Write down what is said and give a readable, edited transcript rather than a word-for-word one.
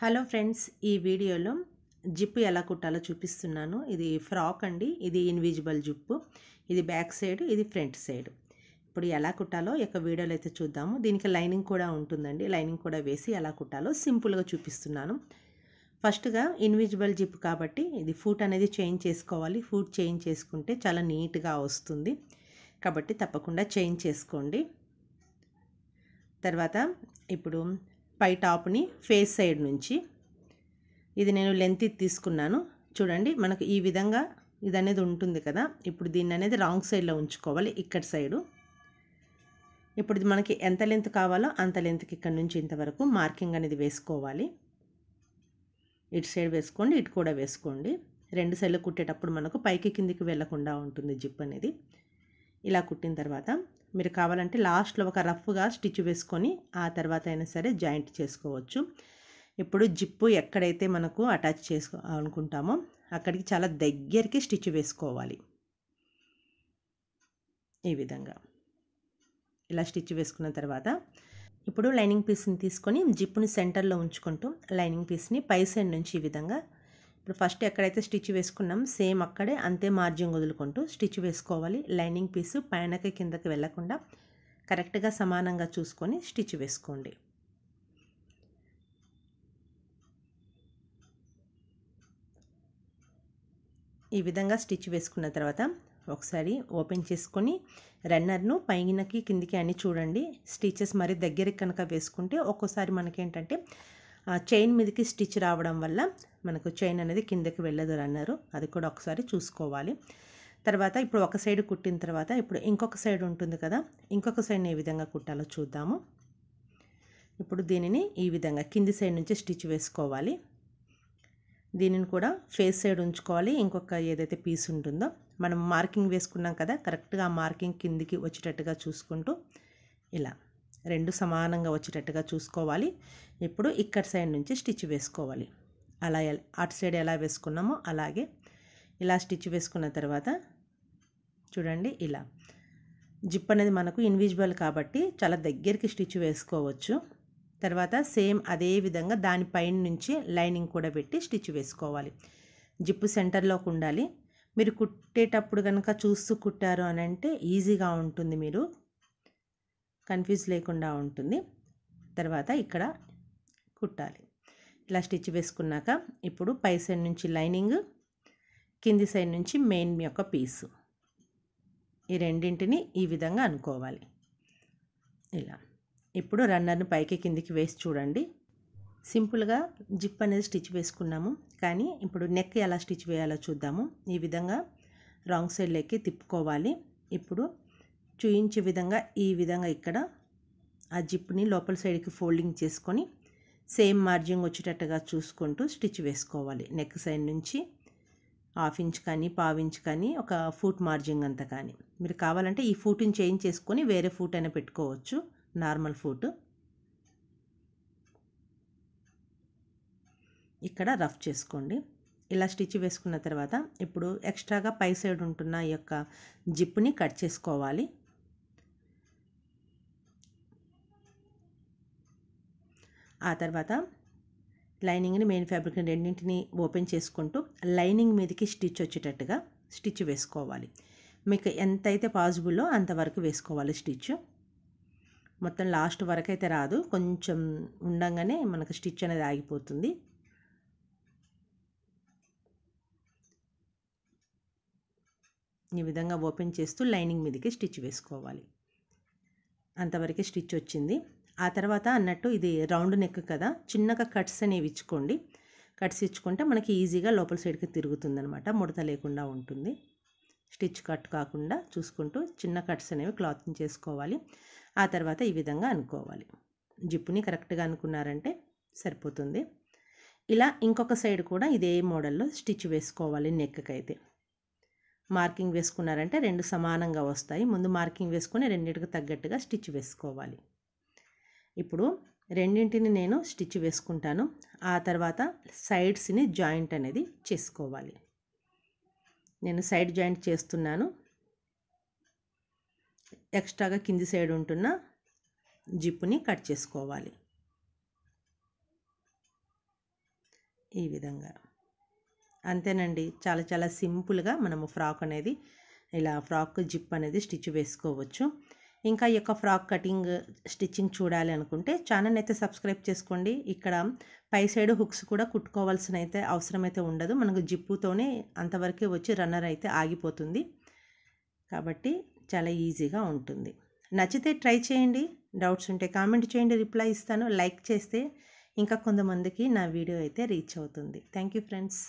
Hello friends, ఈ వీడియోలో zip ఎలా కుట్టాలో చూపిస్తున్నాను. ఇది ఫ్రాక్ అండి. ఇది ఇన్విజిబుల్ జిప్. ఇది బ్యాక్ సైడ్, ఇది ఫ్రంట్ సైడ్. ఇప్పుడు ఎలా కుట్టాలో ఒక వీడియోలో అయితే చూద్దాము. దీనికి లైనింగ్ కూడా ఉంటుందండి. లైనింగ్ కూడా వేసి ఎలా కుట్టాలో సింపుల్గా చూపిస్తున్నాను. ఫస్ట్గా ఇన్విజిబుల్ జిప్ కాబట్టి ఇది ఫూట్ అనేది చేంజ్ చేసుకోవాలి. ఫూట్ చేంజ్ చేసుకుంటే చాలా నీట్గా వస్తుంది. కాబట్టి తప్పకుండా చేంజ్ చేసుకోండి. తర్వాత ఇప్పుడు పై టాప్ని ఫేస్ సైడ్ నుంచి ఇది నేను లెంత్ తీసుకున్నాను. చూడండి, మనకు ఈ విధంగా ఇది అనేది ఉంటుంది కదా. ఇప్పుడు దీన్ని అనేది రాంగ్ సైడ్లో ఉంచుకోవాలి, ఇక్కడ సైడు. ఇప్పుడు ఇది మనకి ఎంత లెంత్ కావాలో అంత లెంత్కి ఇక్కడ నుంచి ఇంతవరకు మార్కింగ్ అనేది వేసుకోవాలి. ఇటు సైడ్ వేసుకోండి, ఇటు కూడా వేసుకోండి. రెండు సైడ్లు కుట్టేటప్పుడు మనకు పైకి కిందికి వెళ్లకుండా ఉంటుంది జిప్ అనేది. ఇలా కుట్టిన తర్వాత మీరు కావాలంటే లాస్ట్లో ఒక రఫ్గా స్టిచ్ వేసుకొని ఆ తర్వాత అయినా సరే జాయింట్ చేసుకోవచ్చు. ఇప్పుడు జిప్పు ఎక్కడైతే మనకు అటాచ్ అనుకుంటామో అక్కడికి చాలా దగ్గరికి స్టిచ్ వేసుకోవాలి. ఈ విధంగా ఇలా స్టిచ్ వేసుకున్న తర్వాత ఇప్పుడు లైనింగ్ పీస్ని తీసుకొని జిప్పుని సెంటర్లో ఉంచుకుంటూ లైనింగ్ పీస్ని పై సైడ్ నుంచి ఈ విధంగా ఇప్పుడు ఫస్ట్ ఎక్కడైతే స్టిచ్ వేసుకున్నాం సేమ్ అక్కడే అంతే మార్జిన్ వదులుకుంటూ స్టిచ్ వేసుకోవాలి. లైనింగ్ పీసు పైనకి కిందకి వెళ్లకుండా కరెక్ట్గా సమానంగా చూసుకొని స్టిచ్ వేసుకోండి. ఈ విధంగా స్టిచ్ వేసుకున్న తర్వాత ఒకసారి ఓపెన్ చేసుకొని రన్నర్ను పైనకి కిందికి అని చూడండి. స్టిచెస్ మరి దగ్గరికి కనుక వేసుకుంటే ఒక్కోసారి మనకేంటంటే చైన్ మీదకి స్టిచ్ రావడం వల్ల మనకు చైన్ అనేది కిందకి వెళ్ళదు రన్నరు. అది కూడా ఒకసారి చూసుకోవాలి. తర్వాత ఇప్పుడు ఒక సైడ్ కుట్టిన తర్వాత ఇప్పుడు ఇంకొక సైడ్ ఉంటుంది కదా, ఇంకొక సైడ్ని ఏ విధంగా కుట్టాలో చూద్దాము. ఇప్పుడు దీనిని ఈ విధంగా కింది సైడ్ నుంచి స్టిచ్ వేసుకోవాలి. దీనిని కూడా ఫేస్ సైడ్ ఉంచుకోవాలి. ఇంకొక ఏదైతే పీస్ ఉంటుందో మనం మార్కింగ్ వేసుకున్నాం కదా, కరెక్ట్గా ఆ మార్కింగ్ కిందికి వచ్చేటట్టుగా చూసుకుంటూ ఇలా రెండు సమానంగా వచ్చేటట్టుగా చూసుకోవాలి. ఇప్పుడు ఇక్కడ సైడ్ నుంచి స్టిచ్ వేసుకోవాలి. అలా అటు సైడ్ ఎలా వేసుకున్నామో అలాగే ఇలా స్టిచ్ వేసుకున్న తర్వాత చూడండి, ఇలా జిప్ అనేది మనకు ఇన్విజిబుల్ కాబట్టి చాలా దగ్గరికి స్టిచ్ వేసుకోవచ్చు. తర్వాత సేమ్ అదే విధంగా దానిపైన నుంచి లైనింగ్ కూడా పెట్టి స్టిచ్ వేసుకోవాలి. జిప్పు సెంటర్లోకి ఉండాలి. మీరు కుట్టేటప్పుడు కనుక చూస్తూ కుట్టారు అని అంటే ఈజీగా ఉంటుంది, మీరు కన్ఫ్యూజ్ లేకుండా ఉంటుంది. తర్వాత ఇక్కడ కుట్టాలి. ఇలా స్టిచ్ వేసుకున్నాక ఇప్పుడు పై సైడ్ నుంచి లైనింగ్, కింది సైడ్ నుంచి మెయిన్ యొక్క పీసు, ఈ రెండింటిని ఈ విధంగా అనుకోవాలి. ఇలా ఇప్పుడు రన్నర్ని పైకి కిందికి వేసి చూడండి. సింపుల్గా జిప్ అనేది స్టిచ్ వేసుకున్నాము, కానీ ఇప్పుడు నెక్ ఎలా స్టిచ్ వేయాలో చూద్దాము. ఈ విధంగా రాంగ్ సైడ్ లెక్కి తిప్పుకోవాలి. ఇప్పుడు చూయించే విధంగా ఈ విధంగా ఇక్కడ ఆ జిప్ని లోపల సైడ్కి ఫోల్డింగ్ చేసుకొని సేమ్ మార్జింగ్ వచ్చేటట్టుగా చూసుకుంటూ స్టిచ్ వేసుకోవాలి. నెక్ సైడ్ నుంచి 1/2 ఇంచ్ కానీ 1/4 ఇంచ్ కానీ ఒక ఫూట్ మార్జింగ్ అంత కానీ మీరు కావాలంటే ఈ ఫూట్ని చేంజ్ చేసుకొని వేరే ఫూట్ అయినా పెట్టుకోవచ్చు, నార్మల్ ఫూట్. ఇక్కడ రఫ్ చేసుకోండి. ఇలా స్టిచ్ వేసుకున్న తర్వాత ఇప్పుడు ఎక్స్ట్రాగా పై సైడ్ ఉంటున్న ఈ యొక్క జిప్ని కట్ చేసుకోవాలి. ఆ తర్వాత లైనింగ్ని మెయిన్ ఫ్యాబ్రిక్ని రెండింటిని ఓపెన్ చేసుకుంటూ లైనింగ్ మీదకి స్టిచ్ వచ్చేటట్టుగా స్టిచ్ వేసుకోవాలి. మీకు ఎంతైతే పాసిబుల్లో అంతవరకు వేసుకోవాలి స్టిచ్. మొత్తం లాస్ట్ వరకు అయితే రాదు, కొంచెం ఉండంగానే మనకు స్టిచ్ అనేది ఆగిపోతుంది. ఈ విధంగా ఓపెన్ చేస్తూ లైనింగ్ మీదకి స్టిచ్ వేసుకోవాలి. అంతవరకు స్టిచ్ వచ్చింది. ఆ తర్వాత అన్నట్టు ఇది రౌండ్ నెక్ కదా, చిన్నగా కట్స్ అనేవి ఇచ్చుకోండి. కట్స్ ఇచ్చుకుంటే మనకి ఈజీగా లోపల సైడ్కి తిరుగుతుంది అనమాట, ముడత లేకుండా ఉంటుంది. స్టిచ్ కట్ కాకుండా చూసుకుంటూ చిన్న కట్స్ అనేవి క్లాత్ని చేసుకోవాలి. ఆ తర్వాత ఈ విధంగా అనుకోవాలి. జిప్పుని కరెక్ట్గా అనుకున్నారంటే సరిపోతుంది. ఇలా ఇంకొక సైడ్ కూడా ఇదే మోడల్లో స్టిచ్ వేసుకోవాలి. నెక్కి అయితే మార్కింగ్ వేసుకున్నారంటే రెండు సమానంగా వస్తాయి. ముందు మార్కింగ్ వేసుకొని రెండింటికి తగ్గట్టుగా స్టిచ్ వేసుకోవాలి. ఇప్పుడు రెండింటిని నేను స్టిచ్ వేసుకుంటాను. ఆ తర్వాత సైడ్స్ని జాయింట్ అనేది చేసుకోవాలి. నేను సైడ్ జాయింట్ చేస్తున్నాను. ఎక్స్ట్రాగా కింది సైడ్ ఉంటున్న జిప్పుని కట్ చేసుకోవాలి. ఈ విధంగా. అంతేనండి, చాలా చాలా సింపుల్గా మనము ఫ్రాక్ అనేది ఇలా ఫ్రాక్ జిప్ అనేది స్టిచ్ వేసుకోవచ్చు. ఇంకా ఈ యొక్క ఫ్రాక్ కటింగ్ స్టిచ్చింగ్ చూడాలి అనుకుంటే ఛానల్ అయితే సబ్స్క్రైబ్ చేసుకోండి. ఇక్కడ పై సైడ్ హుక్స్ కూడా కుట్టుకోవాల్సిన అయితే అవసరం అయితే ఉండదు. మనకు జిప్పుతోనే అంతవరకే వచ్చి రన్నర్ అయితే ఆగిపోతుంది. కాబట్టి చాలా ఈజీగా ఉంటుంది. నచ్చితే ట్రై చేయండి. డౌట్స్ ఉంటే కామెంట్ చేయండి, రిప్లై ఇస్తాను. లైక్ చేస్తే ఇంకా కొంతమందికి నా వీడియో అయితే రీచ్ అవుతుంది. Thank you friends.